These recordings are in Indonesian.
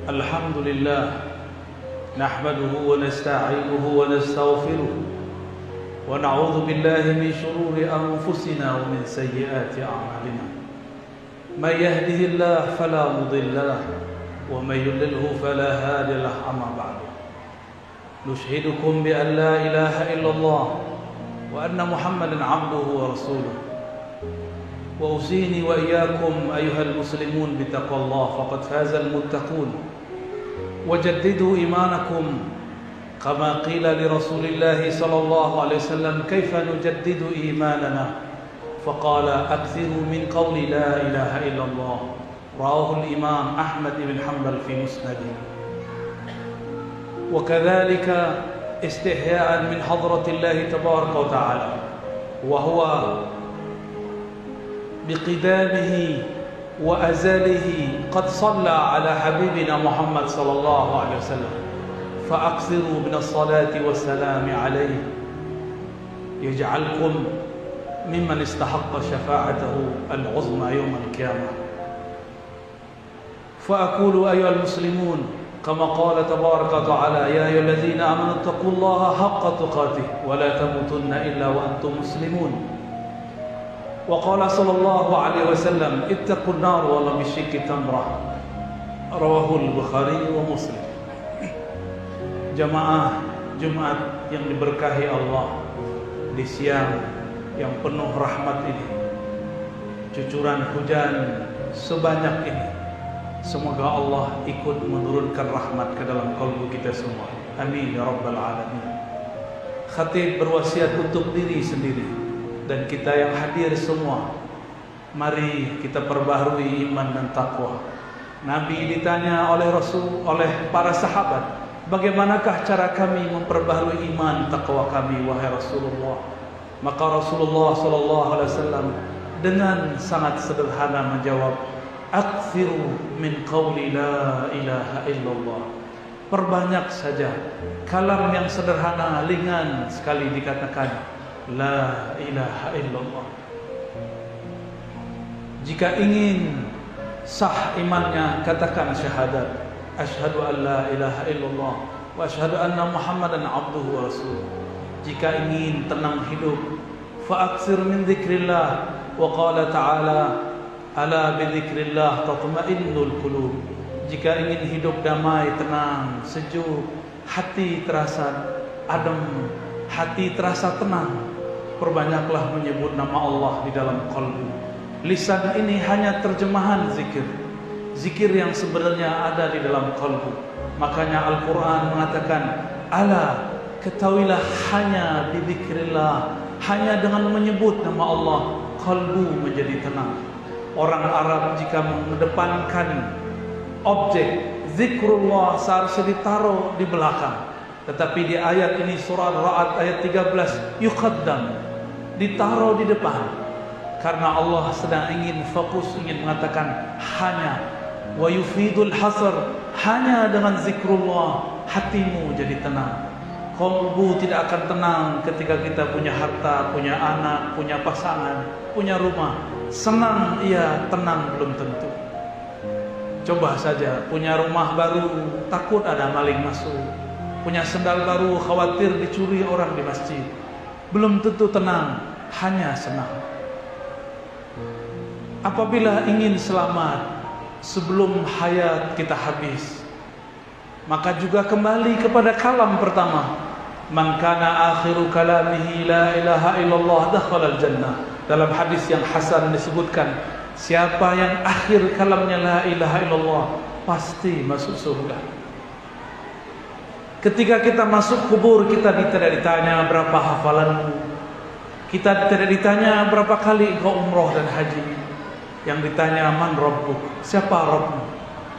الحمد لله نحمده ونستعينه ونستغفره ونعوذ بالله من شرور أنفسنا ومن سيئات أعمالنا. من يهده الله فلا مضل له ومن يضلله فلا هادي له. أما بعد نشهدكم بأن لا إله إلا الله وأن محمدا عبده ورسوله. وأوصيني وإياكم أيها المسلمون بتقوى الله فقد فاز المتقون. وجددوا إيمانكم كما قيل لرسول الله صلى الله عليه وسلم كيف نجدد إيماننا فقال أكثروا من قول لا إله إلا الله. رواه الإمام أحمد بن حنبل في مسنده. وكذلك استحياء من حضرة الله تبارك وتعالى وهو بقدامه وأزله قد صلى على حبيبنا محمد صلى الله عليه وسلم فأكثروا من الصلاة والسلام عليه يجعلكم ممن استحق شفاعته العظمى يوم القيامة. فأقول أيها المسلمون كما قال تبارك وتعالى يا أيها الذين آمنوا اتقوا الله حق تقاته ولا تموتن إلا وأنتم مسلمون. وقال صلى الله عليه وسلم اتقوا النار ولو بشق تمرة. رواه البخاري ومسلم. Jamaah Jumat yang diberkahi Allah di siang yang penuh rahmat ini, cucuran hujan sebanyak ini, semoga Allah ikut menurunkan rahmat ke dalam kalbu kita semua. Amin ya rabbal alamin. Khatib berwasiat untuk diri sendiri dan kita yang hadir semua, mari kita perbaharui iman dan takwa. Nabi ditanya oleh Rasul, oleh para sahabat, bagaimanakah cara kami memperbaharui iman takwa kami wahai Rasulullah? Maka Rasulullah sallallahu alaihi wasallam dengan sangat sederhana menjawab, "Aktsiru min qauli la ilaha illallah." Perbanyak saja kalam yang sederhana, ringan sekali dikatakan la ilaha illallah. Jika ingin sah imannya, katakan syahadat, asyhadu an la ilaha illallah wa asyhadu anna Muhammadan abduhu wa rasuluh. Jika ingin tenang hidup, fa'aksir min dzikrillah. Wa qala ta'ala ala bi dzikrillah tatma'innul qulub. Jika ingin hidup damai, tenang, sejuk, hati terasa adem, hati terasa tenang, perbanyaklah menyebut nama Allah di dalam qalbu. Lisan ini hanya terjemahan zikir, zikir yang sebenarnya ada di dalam qalbu. Makanya Al-Quran mengatakan, ala, ketahuilah hanya bidzikrillah, hanya dengan menyebut nama Allah qalbu menjadi tenang. Orang Arab jika mengedepankan objek zikrullah seharusnya ditaruh di belakang, tetapi di ayat ini surah Ar-Ra'd ayat 13 yuqaddam, ditaruh di depan, karena Allah sedang ingin fokus, ingin mengatakan hanya, wa yufidul hasr, hanya dengan zikrullah hatimu jadi tenang. Qalbu tidak akan tenang ketika kita punya harta, punya anak, punya pasangan, punya rumah. Senang iya, tenang belum tentu. Coba saja punya rumah baru, takut ada maling masuk. Punya sendal baru, khawatir dicuri orang di masjid. Belum tentu tenang, hanya senang. Apabila ingin selamat sebelum hayat kita habis, maka juga kembali kepada kalam pertama. Man kana akhiru kalamihi la ilaha illallah dakhala al-jannah. Dalam hadis yang hasan disebutkan, siapa yang akhir kalamnya la ilaha illallah pasti masuk surga. Ketika kita masuk kubur, kita tidak ditanya berapa hafalanmu, kita tidak ditanya berapa kali engkau umroh dan haji. Yang ditanya man rabbuk, siapa Rabbmu.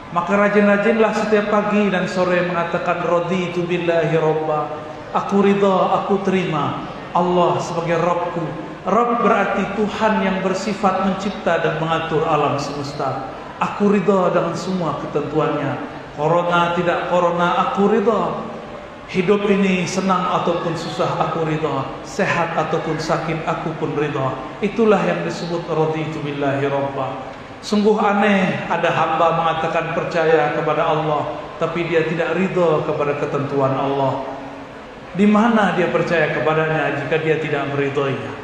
Maka rajin-rajinlah setiap pagi dan sore mengatakan raditu billahi rabba, aku ridha, aku terima Allah sebagai Rabbku. Rabb berarti Tuhan yang bersifat mencipta dan mengatur alam semesta. Aku ridha dengan semua ketentuannya. Corona tidak corona, aku ridha. Hidup ini senang ataupun susah, aku ridha. Sehat ataupun sakit, aku pun ridha. Itulah yang disebut raditu billahi rabba. Sungguh aneh ada hamba mengatakan percaya kepada Allah, tapi dia tidak ridha kepada ketentuan Allah. Di mana dia percaya kepadanya jika dia tidak meridhoinya?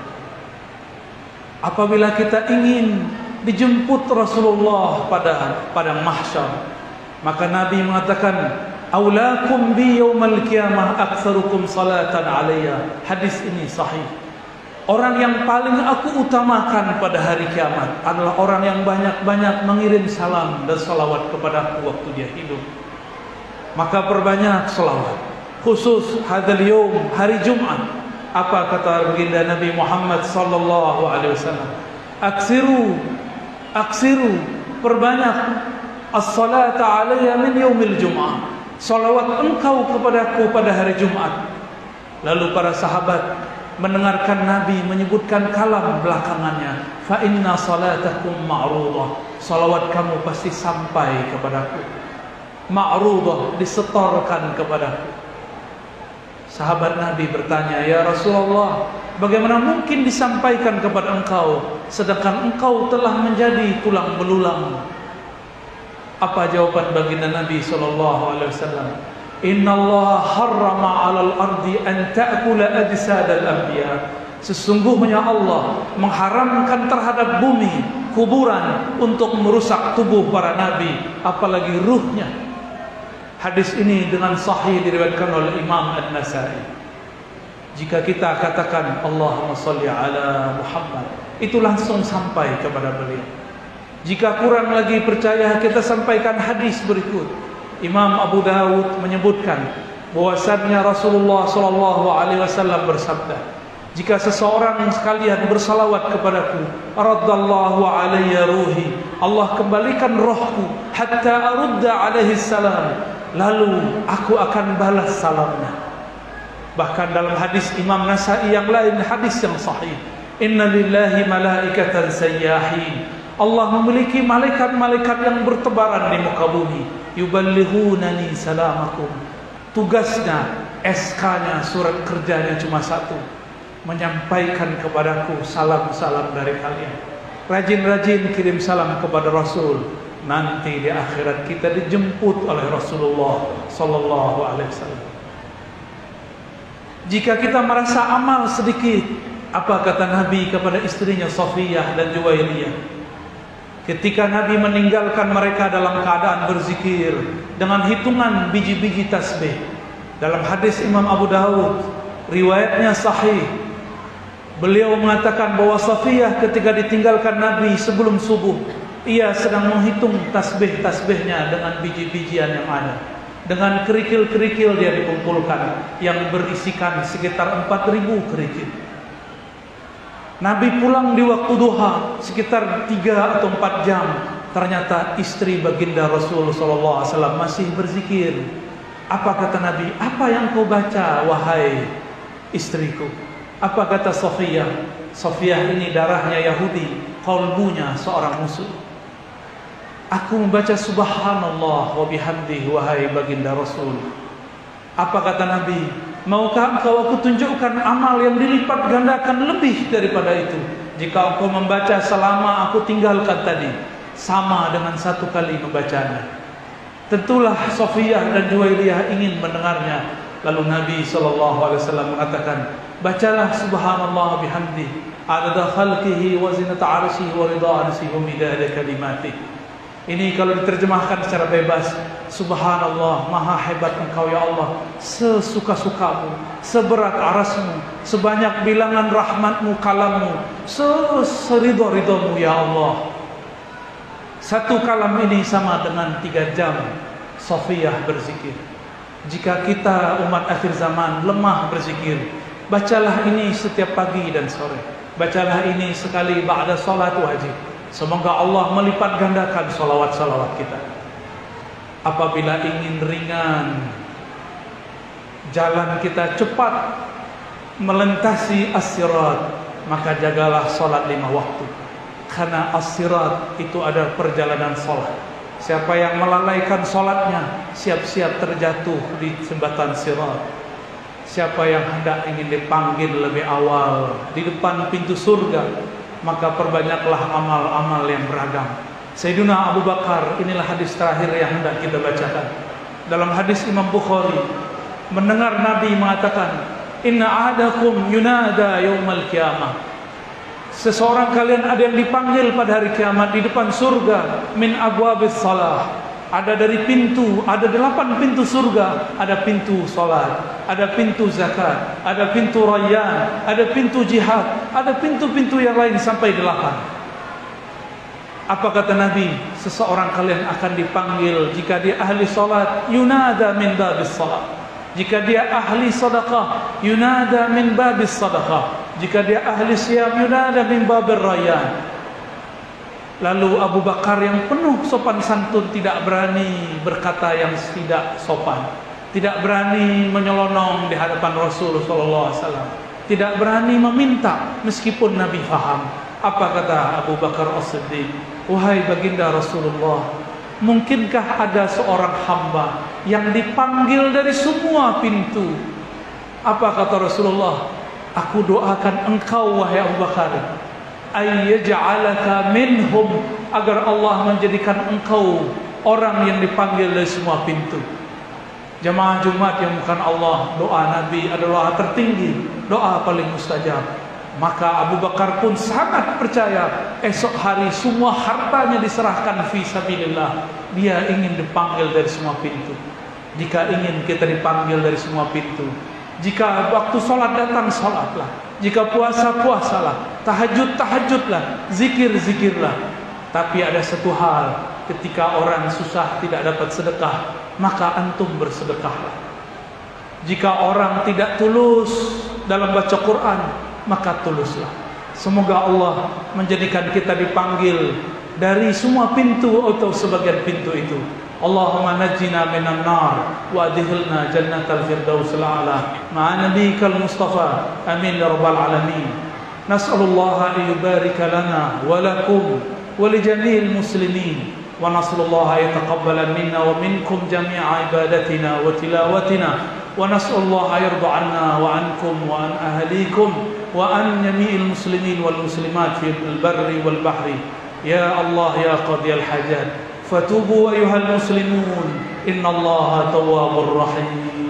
Apabila kita ingin dijemput Rasulullah pada mahsyar, maka Nabi mengatakan, "Aulakum bi yaumal qiyamah aktsarukum salatan alayya." Hadis ini sahih. Orang yang paling aku utamakan pada hari kiamat adalah orang yang banyak-banyak mengirim salam dan salawat kepadaku waktu dia hidup. Maka perbanyak salawat. Khusus hadzal yaum, hari Jumat. Apa kata baginda Nabi Muhammad sallallahu alaihi wasallam? Aksiru, perbanyak as-salata alayya min yaumil Jum'ah. Salawat engkau kepadaku pada hari Jumat. Lalu para sahabat mendengarkan Nabi menyebutkan kalam belakangannya, fa inna salatakum ma'rudah. Salawat kamu pasti sampai kepadaku. Ma'rudah, disetorkan kepadaku. Sahabat Nabi bertanya, "Ya Rasulullah, bagaimana mungkin disampaikan kepada engkau sedangkan engkau telah menjadi tulang belulang?" Apa jawaban baginda Nabi sallallahu alaihi wasallam? Innallaha harrama 'alal ardi an ta'kula ajsadal anbiya. Sesungguhnya Allah mengharamkan terhadap bumi, kuburan, untuk merusak tubuh para nabi, apalagi ruhnya. Hadis ini dengan sahih diriwayatkan oleh Imam An-Nasa'i. Jika kita katakan Allahumma sholli ala Muhammad, itu langsung sampai kepada beliau. Jika kurang lagi percaya, kita sampaikan hadis berikut. Imam Abu Dawud menyebutkan bahwasannya Rasulullah sallallahu alaihi wasallam bersabda, "Jika seseorang sekalian bersalawat kepadaku, raddallahu alayya ruhi." Allah kembalikan rohku hatta arudda alaihi salam. Lalu aku akan balas salamnya. Bahkan dalam hadis Imam Nasa'i yang lain, hadis yang sahih, "Inna lillahi malaikatan sayyahin." Allah memiliki malaikat-malaikat yang bertebaran di muka bumi. Yuballighunani salamakum. Tugasnya, SK-nya, surat kerjanya cuma satu, menyampaikan kepadaku salam-salam dari kalian. Rajin-rajin kirim salam kepada Rasul. Nanti di akhirat kita dijemput oleh Rasulullah sallallahu alaihi wasallam. Jika kita merasa amal sedikit, apa kata Nabi kepada istrinya Safiyah dan Juwairiyah? Ketika Nabi meninggalkan mereka dalam keadaan berzikir dengan hitungan biji-biji tasbih. Dalam hadis Imam Abu Dawud, riwayatnya sahih, beliau mengatakan bahwa Safiyah ketika ditinggalkan Nabi sebelum subuh, ia sedang menghitung tasbih-tasbihnya dengan biji-bijian yang ada. Dengan kerikil-kerikil dia dikumpulkan yang berisikan sekitar 4.000 kerikil. Nabi pulang di waktu duha sekitar 3 atau 4 jam. Ternyata istri baginda Rasul sallallahu alaihi wasallam masih berzikir. Apa kata Nabi? "Apa yang kau baca wahai istriku?" Apa kata Safiyah? Safiyah ini darahnya Yahudi, qalbunya seorang musuh. "Aku membaca subhanallah wa bihamdihi wahai baginda Rasul." Apa kata Nabi? "Maukah engkau aku tunjukkan amal yang dilipat gandakan lebih daripada itu? Jika engkau membaca selama aku tinggalkan tadi, sama dengan 1 kali membacanya." Tentulah Safiyah dan Juwairiyah ingin mendengarnya. Lalu Nabi SAW mengatakan, "Bacalah subhanallah bihamdi, adada khalqihi wa zinata arsyihi wa ridha arsyihi wa midada kalimatihi." Ini kalau diterjemahkan secara bebas, subhanallah, maha hebat engkau ya Allah, sesuka-sukamu, seberat arasmu, sebanyak bilangan rahmatmu, kalammu, seridho-ridhomu ya Allah. 1 kalam ini sama dengan 3 jam Safiyah berzikir. Jika kita umat akhir zaman lemah berzikir, bacalah ini setiap pagi dan sore. Bacalah ini sekali ba'da salat wajib. Semoga Allah melipat gandakan salawat-salawat kita. Apabila ingin ringan, jalan kita cepat melintasi as-sirat, maka jagalah salat 5 waktu. Karena as-sirat itu ada perjalanan salat. Siapa yang melalaikan salatnya, siap-siap terjatuh di jembatan sirat. Siapa yang hendak ingin dipanggil lebih awal di depan pintu surga, maka perbanyaklah amal-amal yang beragam. Sayyidina Abu Bakar, inilah hadis terakhir yang hendak kita bacakan. Dalam hadis Imam Bukhari, mendengar Nabi mengatakan, "Inna ahadakum yunada yaumal qiyamah." Seseorang kalian ada yang dipanggil pada hari kiamat di depan surga, min abwabis shalah. Ada dari pintu, ada 8 pintu surga, ada pintu salat, ada pintu zakat, ada pintu rayyan, ada pintu jihad, ada pintu-pintu yang lain sampai 8. Apa kata Nabi? Seseorang kalian akan dipanggil jika dia ahli salat, yunada min babis salat. Jika dia ahli sedekah, yunada min babis sedekah. Jika dia ahli siyam, yunada min babir rayyan. Lalu Abu Bakar yang penuh sopan santun tidak berani berkata yang tidak sopan, tidak berani menyelonong di hadapan Rasul sallallahu alaihi wasallam, tidak berani meminta meskipun Nabi faham. Apa kata Abu Bakar As-Siddiq? Wahai baginda Rasulullah, mungkinkah ada seorang hamba yang dipanggil dari semua pintu? Apa kata Rasulullah? Aku doakan engkau wahai Abu Bakar, ayyaj'alaka minhum, agar Allah menjadikan engkau orang yang dipanggil dari semua pintu. Jamaah Jumat yang bukan Allah, doa Nabi adalah tertinggi, doa paling mustajab. Maka Abu Bakar pun sangat percaya esok hari semua hartanya diserahkan fi sabilillah. Dia ingin dipanggil dari semua pintu. Jika ingin kita dipanggil dari semua pintu, jika waktu sholat datang, sholatlah. Jika puasa, puasalah. Tahajud, tahajudlah. Zikir, zikirlah. Tapi ada satu hal, ketika orang susah tidak dapat sedekah, maka antum bersedekahlah. Jika orang tidak tulus dalam baca Quran, maka tuluslah. Semoga Allah menjadikan kita dipanggil dari semua pintu atau sebagian pintu itu. Allahumma najjina minan nar wa adkhilna jannatal firdausil a'la ma'a nabiyyikal mustafa amin ya rabbal alamin. Nas'alullaha an yubarika lana wa lakum wa li jami'il muslimin wa nas'alullaha an yataqabbala minna wa minkum jami'a ibadatina wa tilawatina wa nas'alullaha yarda 'anna wa 'ankum wa an ahlikum wa an jami'il muslimin wal muslimat fil barri wal bahri. Ya Allah ya qadiyal hajat, fatubu ayuhal muslimun, innallaha tawwabur rahim.